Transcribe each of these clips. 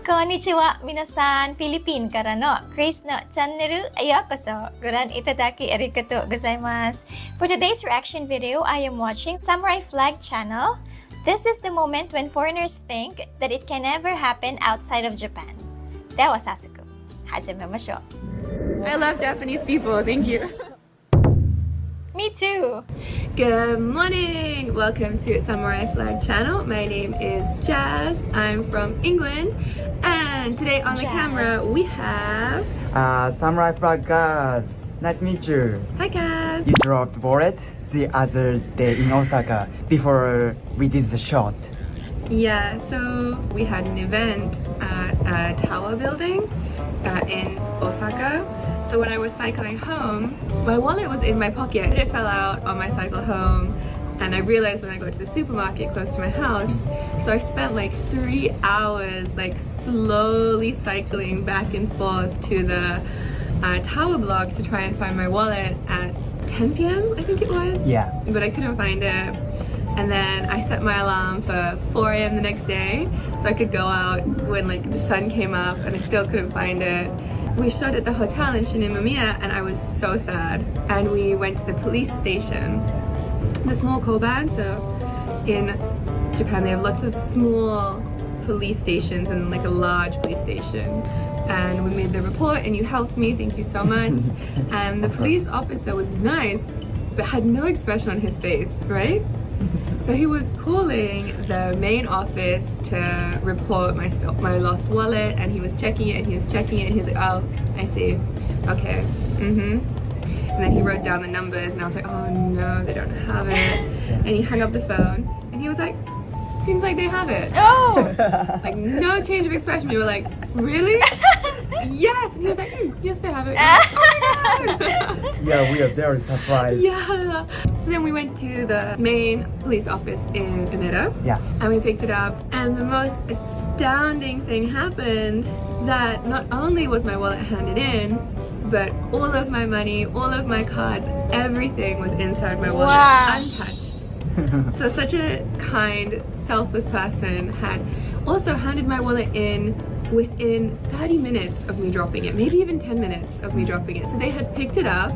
こんにちは、皆さん。フィリピンからのクリスのチャンネルへようこそ。ご覧いただきありがとうございます。For today's reaction video, I am watching Samurai Flag channel. This is the moment when foreigners think that it can never happen outside of Japan. では早速、始めましょう。I love Japanese people, thank you. Me too! Good morning! Welcome to Samurai Flag channel. My name is Jazz. I'm from England. And today on the camera we have... Samurai Flag guys. Nice to meet you. Hi guys! You dropped wallet the other day in Osaka before we did the shot. Yeah, so we had an event at a tower building in Osaka. So when I was cycling home, my wallet was in my pocket. It fell out on my cycle home, and I realized when I got to the supermarket close to my house. So I spent like 3 hours like slowly cycling back and forth to the tower block to try and find my wallet at 10 p.m. I think it was. Yeah. But I couldn't find it. And then I set my alarm for 4 a.m. the next day so I could go out when like the sun came up, and I still couldn't find it. We shot at the hotel in Shinomiya and I was so sad. And we went to the police station, the small koban. So in Japan they have lots of small police stations and like a large police station. And we made the report and you helped me, thank you so much. And the police officer was nice but had no expression on his face, right? So he was calling the main office to report my lost wallet, and he was checking it and he was checking it and he was like, oh, I see, okay, and then he wrote down the numbers and I was like, oh no, they don't have it. And he hung up the phone and he was like, seems like they have it. Oh! Like no change of expression. We were like, really? Yes. And he was like, yes, they have it. Oh my god. Yeah, we are very surprised. Yeah. So then we went to the main police office in Umeda. Yeah. And we picked it up, and the most astounding thing happened, that not only was my wallet handed in, but all of my money, all of my cards, everything was inside my wallet, untouched. So such a kind, selfless person had also handed my wallet in within 30 minutes of me dropping it, maybe even 10 minutes of me dropping it. So they had picked it up,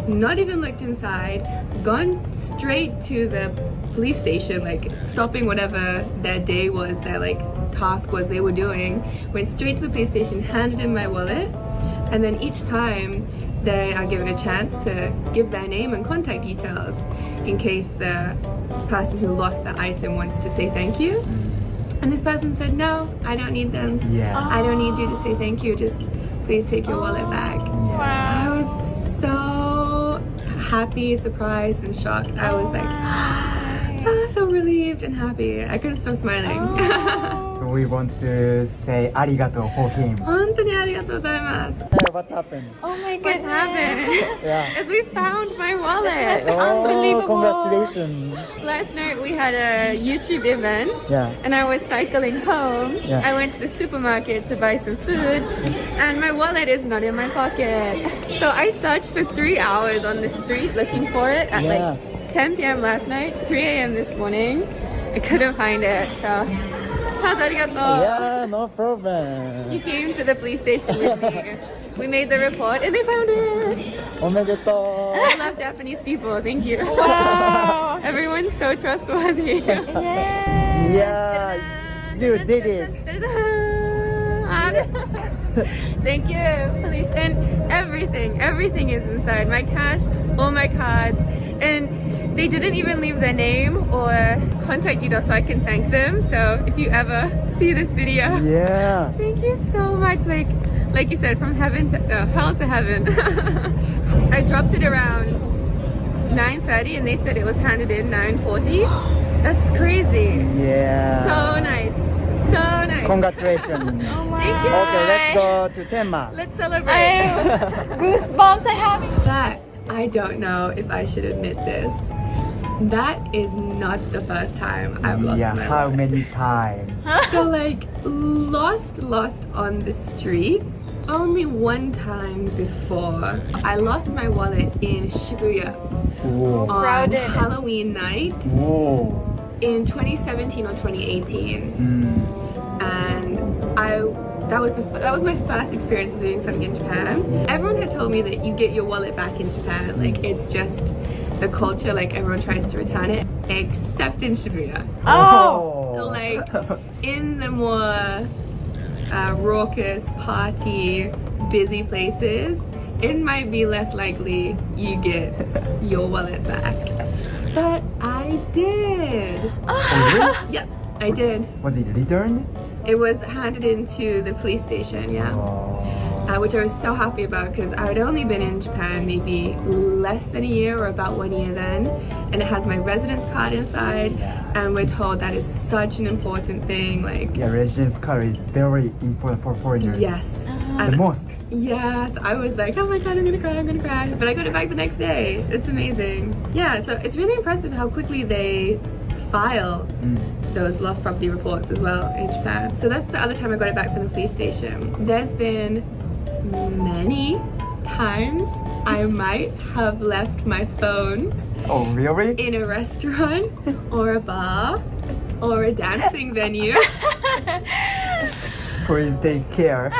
not even looked inside, gone straight to the police station, like stopping whatever their day was, their like task was they were doing, went straight to the police station, handed in my wallet, and then each time they are given a chance to give their name and contact details in case the person who lost the item wants to say thank you. And this person said, no, I don't need them. Yeah. I don't need you to say thank you, just please take your wallet back. Wow. I was so happy, surprised, and shocked. I was like, so relieved and happy. I couldn't stop smiling. So we want to say arigato for him. 本当にありがとうございます。 Hey, what's happened? Oh my What goodness! happened? Yeah. Is we found my wallet. That's unbelievable! Congratulations. Last night we had a YouTube event. Yeah. And I was cycling home. Yeah. I went to the supermarket to buy some food, and my wallet is not in my pocket. So I searched for 3 hours on the street looking for it at Yeah. like 10 p.m. last night, 3 a.m. this morning. I couldn't find it, so arigato. Yeah, no problem. You came to the police station with me. We made the report and they found it. Omedetou. I love Japanese people, thank you. Wow! Everyone's so trustworthy. Yes! Yeah, you did it. Thank you, police. And everything is inside. My cash, all my cards, and they didn't even leave their name or contact details so I can thank them. So if you ever see this video, Yeah. thank you so much. Like you said, from heaven to hell to heaven. I dropped it around 9:30 and they said it was handed in 9:40. That's crazy. Yeah. So nice. So nice. Congratulations. Oh my Thank you. Okay, let's go to Tenma. Let's celebrate. Goosebumps I have. That, I don't know if I should admit this. That is not the first time I've lost Yeah, my how wallet. many times? So like lost on the street. Only one time before. I lost my wallet in Shibuya Whoa. on Crowded. Halloween night Whoa. in 2017 or 2018. And I that was my first experience of doing something in Japan. Everyone had told me that you get your wallet back in Japan. Like, it's just the culture, like everyone tries to return it, except in Shibuya. Oh! Like, in the more raucous, party, busy places, it might be less likely you get your wallet back. But I did. Oh, Yep, I did. was it returned? It was handed into the police station, yeah. Which I was so happy about because I had only been in Japan maybe less than a year or about 1 year then, and it has my residence card inside, and we're told that is such an important thing, like... Yeah, residence card is very important for foreigners. Yes. The most. Yes, I was like, oh my god, I'm gonna cry. But I got it back the next day. It's amazing. Yeah, so it's really impressive how quickly they file those lost property reports as well in Japan. So that's the other time I got it back from the police station. There's been many times I might have left my phone Oh, really? in a restaurant or a bar or a dancing venue. Please take care.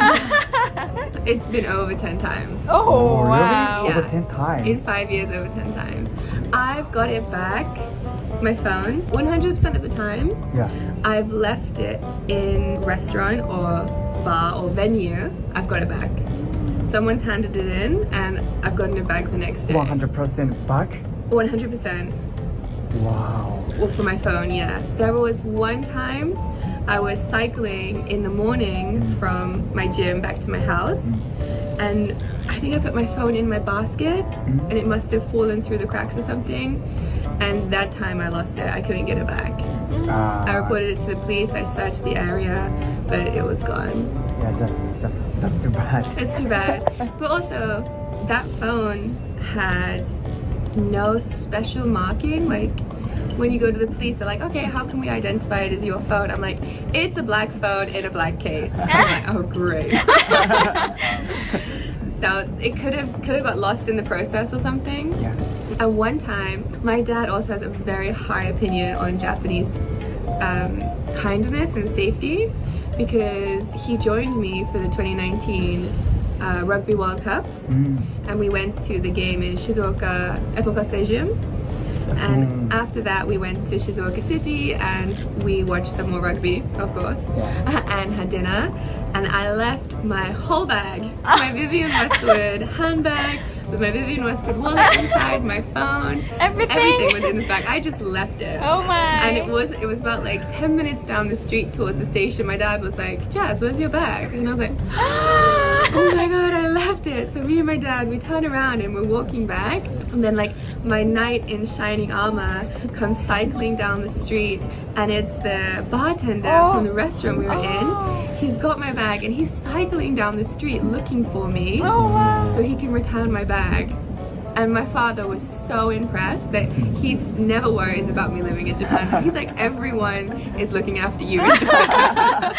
It's been over 10 times. Oh, really? wow. Yeah. Over 10 times. In 5 years, over 10 times. I've got it back, my phone, 100% of the time. Yeah. I've left it in restaurant or bar or venue. I've got it back. Someone's handed it in and I've gotten it back the next day. 100% back? 100%. Wow. Well, for my phone, yeah. There was one time I was cycling in the morning from my gym back to my house, and I think I put my phone in my basket and it must have fallen through the cracks or something, and that time I lost it. I couldn't get it back. I reported it to the police, I searched the area, but it was gone. Yeah, that's too bad. It's too bad. But also, that phone had no special marking. Like, when you go to the police, they're like, okay, how can we identify it as your phone? I'm like, it's a black phone in a black case. I'm like, oh, great. So it could have got lost in the process or something. Yeah. At one time, my dad also has a very high opinion on Japanese kindness and safety, because he joined me for the 2019 Rugby World Cup, and we went to the game in Shizuoka Epoka Stadium. And after that, we went to Shizuoka City and we watched some more rugby, of course, and had dinner. And I left my whole bag, my Vivienne Westwood handbag, with my Vivienne Westwood wallet inside, my phone, everything was in this bag. I just left it. Oh my! And it was about like 10 minutes down the street towards the station. My dad was like, Jazz, where's your bag? And I was like, oh my god, I left it. So me and my dad, we turn around and we're walking back, and then like my knight in shining armor comes cycling down the street, and it's the bartender from the restaurant we were in. He's got my bag and he's cycling down the street looking for me so he can return my bag. And my father was so impressed that he never worries about me living in Japan. He's like, everyone is looking after you in Japan.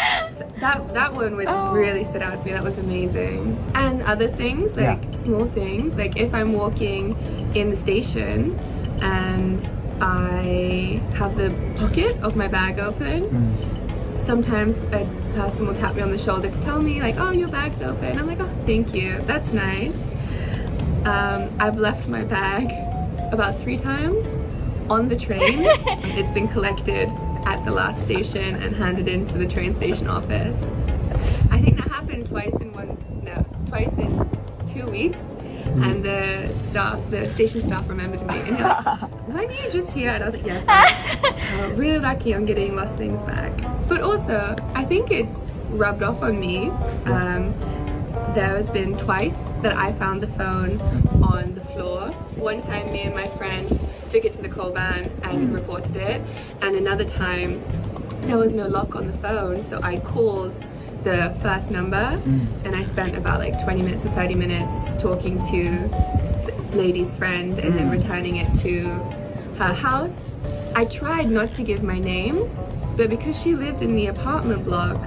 That one was really stood out to me. That was amazing. And other things, like small things, like if I'm walking in the station and I have the pocket of my bag open, sometimes a person will tap me on the shoulder to tell me like, oh, your bag's open. I'm like, oh, thank you, that's nice. I've left my bag about 3 times on the train. It's been collected at the last station and handed into the train station office. I think that happened twice in 2 weeks. And the station staff remembered me, and they're like, weren't you just here? And I was like, yes. So really lucky I'm getting lost things back. But also, I think it's rubbed off on me. There has been twice that I found the phone on the floor. One time me and my friend took it to the Koban and reported it, and another time there was no lock on the phone, so I called the first number and I spent about like 20 minutes to 30 minutes talking to the lady's friend and then returning it to her house. I tried not to give my name, but because she lived in the apartment block,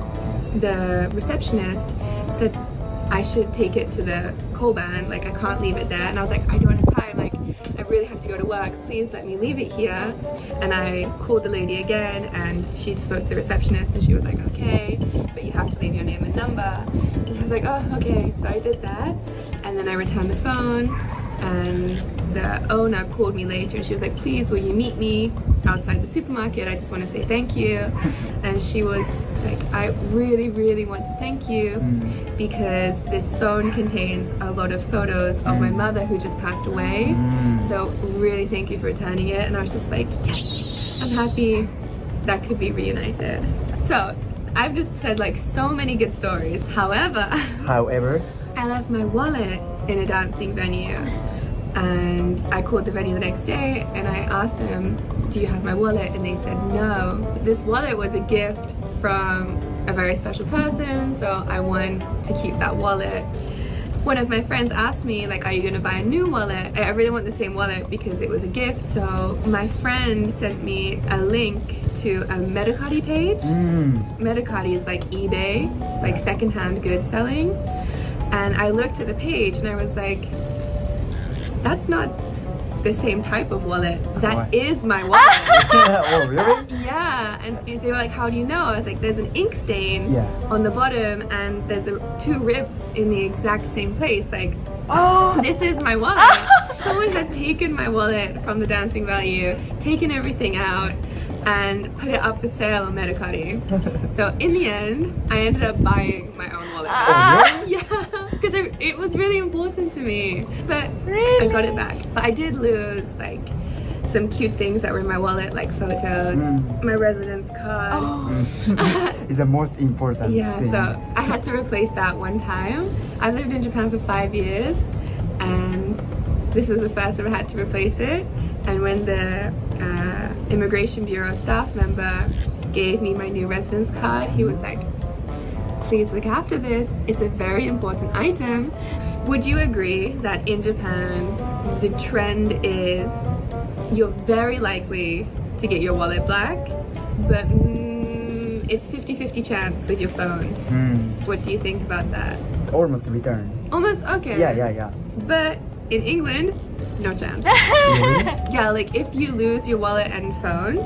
the receptionist said I should take it to the Koban, like I can't leave it there. And I was like, I don't have time, like I really have to go to work, please let me leave it here. And I called the lady again and she spoke to the receptionist and she was like, okay, but you have to leave your name and number. number. And I was like, oh, okay. So I did that. And then I returned the phone. And the owner called me later and she was like, please, will you meet me outside the supermarket? I just want to say thank you. And she was like, I really, really want to thank you because this phone contains a lot of photos of my mother who just passed away. So really thank you for returning it. And I was just like, yes, I'm happy that could be reunited. So I've just said like so many good stories. However, I left my wallet in a dancing venue. And I called the venue the next day and I asked them, do you have my wallet? And they said no. This wallet was a gift from a very special person, so I want to keep that wallet. One of my friends asked me, like, are you gonna buy a new wallet? I really want the same wallet because it was a gift. So my friend sent me a link to a Medicati page. Medicati is like eBay, like secondhand good selling. And I looked at the page and I was like, that's not the same type of wallet. That is my wallet. Oh, really? Yeah, and they were like, how do you know? I was like, there's an ink stain on the bottom and there's two ribs in the exact same place. Like, oh, this is my wallet. Someone had taken my wallet from the dancing venue, taken everything out, and put it up for sale on Medicati. So in the end, I ended up buying my own wallet. Yeah, because it was really important to me. But I got it back. But I did lose like some cute things that were in my wallet, like photos, my residence card. It's the most important thing. So I had to replace that one time. I've lived in Japan for 5 years, and this was the first time I had to replace it. And when the Immigration Bureau staff member gave me my new residence card, he was like, please look after this. It's a very important item. Would you agree that in Japan, the trend is you're very likely to get your wallet back, but it's 50-50 chance with your phone. What do you think about that? Almost return. Almost? Okay. Yeah. But in England, no chance. Really? Yeah, like if you lose your wallet and phone,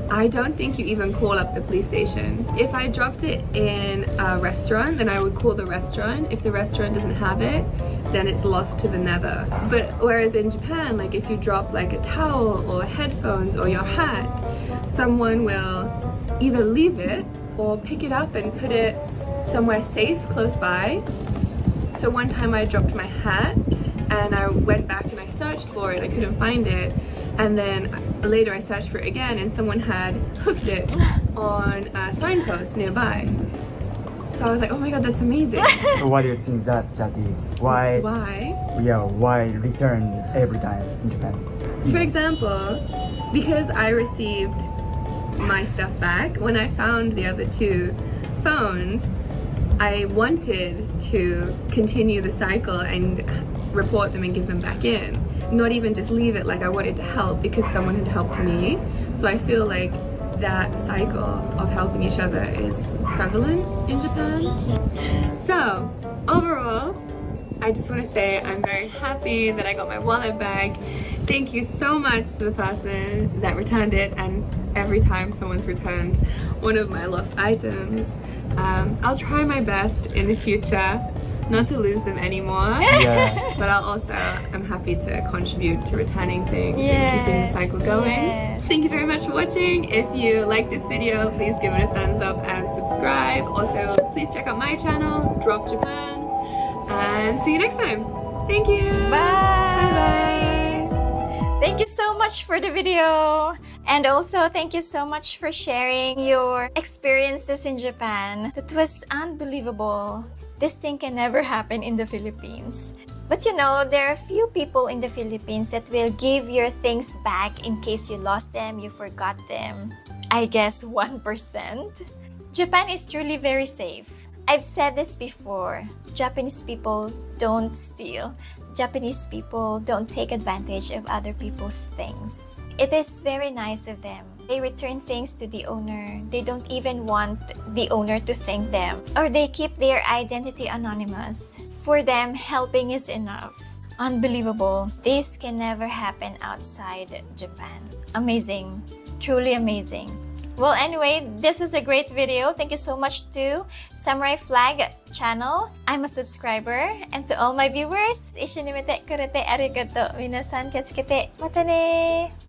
I don't think you even call up the police station. If I dropped it in a restaurant, then I would call the restaurant. If the restaurant doesn't have it, then it's lost to the nether. But whereas in Japan, like if you drop like a towel or headphones or your hat, someone will either leave it or pick it up and put it somewhere safe close by. So one time I dropped my hat and I went back and I searched for it. I couldn't find it. And then later I searched for it again and someone had hooked it on a signpost nearby. So I was like, oh my god, that's amazing. So what do you think that is? Why? Yeah, why return every time in Japan? For example, because I received my stuff back, when I found the other two phones, I wanted to continue the cycle and report them and give them back in. Not even just leave it, like I wanted to help because someone had helped me. So I feel like that cycle of helping each other is prevalent in Japan. So overall, I just want to say I'm very happy that I got my wallet back. Thank you so much to the person that returned it, and every time someone's returned one of my lost items. I'll try my best in the future not to lose them anymore. But I'm happy to contribute to returning things and keeping the cycle going. Thank you very much for watching. If you like this video, please give it a thumbs up and subscribe. Also, please check out my channel, Drop Japan, and see you next time. Thank you. Bye. Thank you so much for the video. And also, thank you so much for sharing your experiences in Japan. That was unbelievable. This thing can never happen in the Philippines. But you know, there are a few people in the Philippines that will give your things back in case you lost them, you forgot them. I guess 1%. Japan is truly very safe. I've said this before. Japanese people don't steal. Japanese people don't take advantage of other people's things. It is very nice of them. They return things to the owner. They don't even want the owner to thank them. Or they keep their identity anonymous. For them, helping is enough. Unbelievable. This can never happen outside Japan. Amazing. Truly amazing. Well, anyway, this was a great video. Thank you so much to Samurai Flag channel. I'm a subscriber. And to all my viewers, 一緒に見てくれてありがとう。皆さん気をつけて。またね